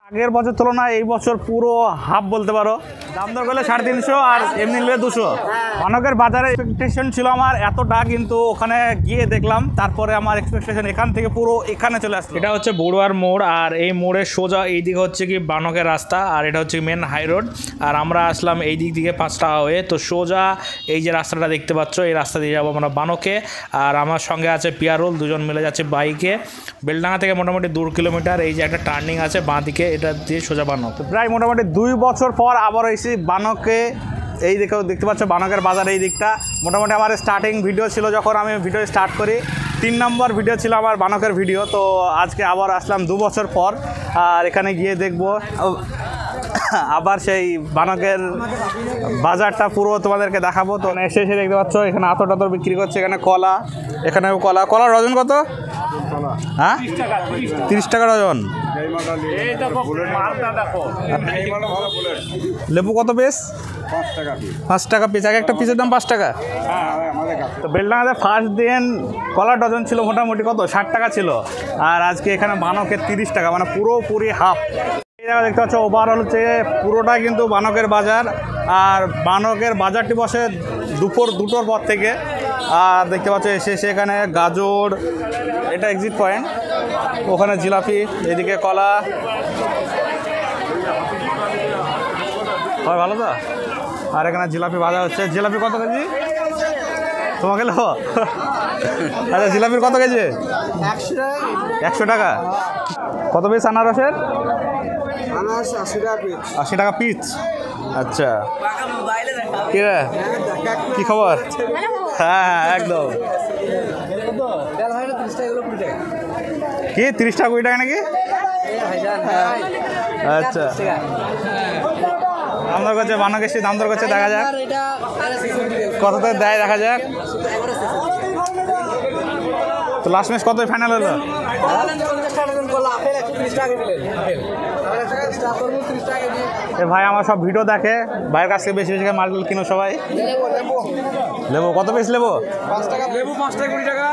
আগের বছর তুলনায় এই বছর পুরো হাফ বলতে পারো। দাম দর করলে 350 আর এমনি নিলে 200। বানকের বাজারে এক্সপেকটেশন ছিল আমার এতটা, কিন্তু ওখানে গিয়ে দেখলাম তারপরে আমার এক্সপেকটেশন এখান থেকে পুরো এখানে চলে আসছে। এটা হচ্ছে বড়ুয়ার মোড়, আর এই মোড়ের সোজা এই দিকে হচ্ছে কি বানকের রাস্তা, আর এটা হচ্ছে মেন হাই রোড। আর আমরা আসলাম এই দিক থেকে 5 টাকা হয়ে, তো সোজা এই যে রাস্তাটা দেখতে পাচ্ছ এই রাস্তা দিয়ে যাবো আমরা বানকে। আর আমার সঙ্গে আছে পিয়ারুল, দুজন মিলে যাচ্ছে বাইকে। বেলডাঙ্গা থেকে মোটামুটি 2 কিলোমিটার, এই যে একটা টার্নিং আছে বাঁ দিকে, এটা দিয়ে সোজা বানক। প্রায় মোটামুটি 2 বছর পর আবার এসেছি বানকে। এই দেখতে পাচ্ছ বানকের বাজার এই দিকটা। মোটামুটি আমার স্টার্টিং ভিডিও ছিল যখন আমি ভিডিও স্টার্ট করি, 3 নম্বর ভিডিও ছিল আমার বানকের ভিডিও। তো আজকে আবার আসলাম 2 বছর পর, আর এখানে গিয়ে দেখবো আবার সেই বানকের বাজারটা পুরো তোমাদেরকে দেখাবো। তো এসে দেখতে পাচ্ছ এখানে আতর বিক্রি করছে, এখানে কলা, এখানেও কলা ডজন কত? হ্যাঁ 30 টাকা ডজন। লেবু কত পিস? 5 টাকা পিস। একটা পিসের দাম 5 টাকা। তো বেলডাঙ্গাতে ফার্স্ট দিন কলার ডজন ছিল মোটামুটি কত 60 টাকা ছিল, আর আজকে এখানে বানকের 30 টাকা, মানে পুরোপুরি হাফ। এই জায়গা দেখতে পাচ্ছ ওভারঅল হচ্ছে পুরোটা কিন্তু বানকের বাজার। আর বানকের বাজারটি বসে দুপুর 2টোর পর থেকে। আর দেখতে পাচ্ছ এসে এখানে গাজর, এটা এক্সিট পয়েন্ট, ওখানে জিলাপি, এদিকে কলা। হয় ভালো তো। আর এখানে জিলাপি ভাজা হচ্ছে। জিলাপি কত কেজি তোমাকে লো? আচ্ছা জিলাপির কত কেজি? 100 টাকা। কত পিস আনারসের? 80 টাকা পিস। আচ্ছা কি খবর? হ্যাঁ একদম। কি 30 টাকা 20 টাকা নাকি? আচ্ছা দাম দর করছে বানক এসে, দাম দর করছে, দেখা যাক কততে দেয়, দেখা যাক। তো লাস্ট ম্যাচ কত ফাইনাল হলো? এ ভাই আমার সব ভিডিও দেখে, ভাইয়ের কাছ থেকে বেশি বেশি মার্কেট কিনো সবাই। লেবু কত পিস? লেবু 5 টাকা। লেবু 5 টাকা 20 টাকা।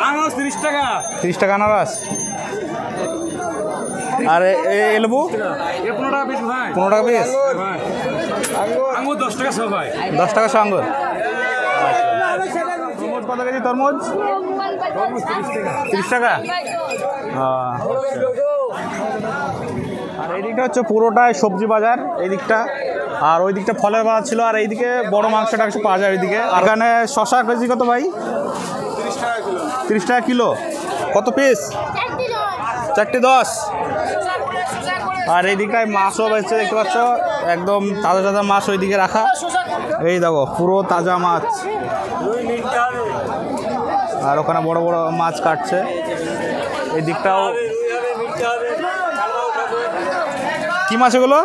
আনারস 30 টাকা। 30 টাকা আনারস। আর এই লেবু 15 টাকা পিস ভাই। 15 টাকা পিস। আঙ্গুর 10 টাকা সব ভাই। 10 টাকা সব আঙ্গুর। তরমুজ কত কেজি? তরমুজ 30 টাকা। আর এই দিকটা হচ্ছে পুরোটাই সবজি বাজার এই দিকটা, আর ওই দিকটা ফলের বাজার ছিল, আর এইদিকে বড় মাংস টাংস পাওয়া যায় ওইদিকে। আর এখানে শশা কেজি কত ভাই? 30 টাকা কিলো। কত পিস? 4টে 10। আর এই দিকটায় মাছও বেচছে দেখতে পাচ্ছ, একদম তাজা তাজা মাছ ওইদিকে রাখা। এই দেখো পুরো তাজা মাছ। আর ওখানে বড় বড় মাছ কাটছে। এই দিকটাও কি মাছ এগুলো?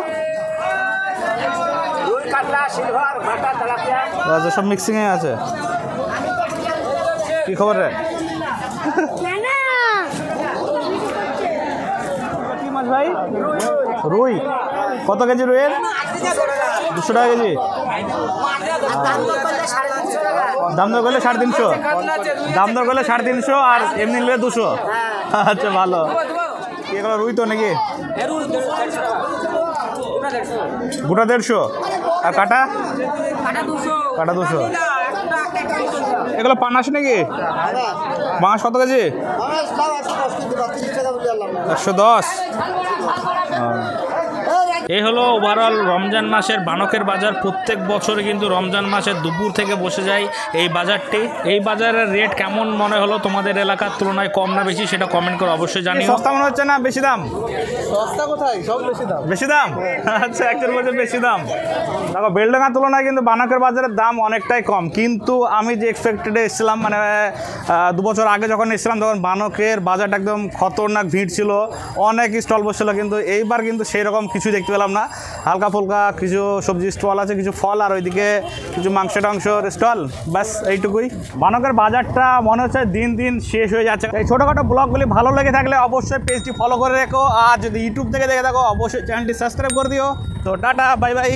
আচ্ছা সব মিক্সিংয়ে আছে। কি খবর রে? কি মাছ ভাই? রুই কত কেজি? রুইয়ের 200 টাকা কেজি। দাম দর করলে 350। দাম দর করলে 350 আর এমনি নিলে 200। আচ্ছা ভালো। এগুলো রুই তো নাকি? গোটা 150। আর কাটা? কাটা 200। এগুলো পানাস নাকি? পানাস কত কেজি? 110। এই হলো ওভারঅল রমজান মাসের বানকের বাজার। প্রত্যেক বছরে কিন্তু রমজান মাসের দুপুর থেকে বসে যায় এই বাজারটি। এই বাজারের রেট কেমন মনে হলো তোমাদের এলাকার তুলনায়, কম না বেশি, সেটা কমেন্ট করে অবশ্যই জানিও। সস্তা মনে হচ্ছে না বেশি দাম? সস্তা কোথায়, সব বেশি দাম। বেশি দাম? আচ্ছা একজন বলছে বেশি দাম। দেখো বেলডাঙ্গার তুলনায় কিন্তু বানকের বাজারের দাম অনেকটাই কম, কিন্তু আমি যে এক্সপেক্টেডে এসেছিলাম, মানে 2 বছর আগে যখন এসেছিলাম তখন বানকের বাজারটা একদম খতরনাক ভিড় ছিল, অনেক স্টল বসছিল। কিন্তু এইবার কিন্তু সেই রকম কিছু দেখতে পেলাম না। হালকা ফুলকা কিছু সবজি স্টল আছে, কিছু ফল, আর ওইদিকে কিছু মাংসের স্টল, ব্যাস এইটুকুই। বানকের বাজারটা মনে হচ্ছে দিন দিন শেষ হয়ে যাচ্ছে। এই ছোটোখাটো ব্লগগুলি ভালো লেগে থাকলে অবশ্যই পেজটি ফলো করে রেখো, আর যদি ইউটিউব থেকে দেখে থাকো অবশ্যই চ্যানেলটি সাবস্ক্রাইব করে দিও। তো টাটা, বাই বাই।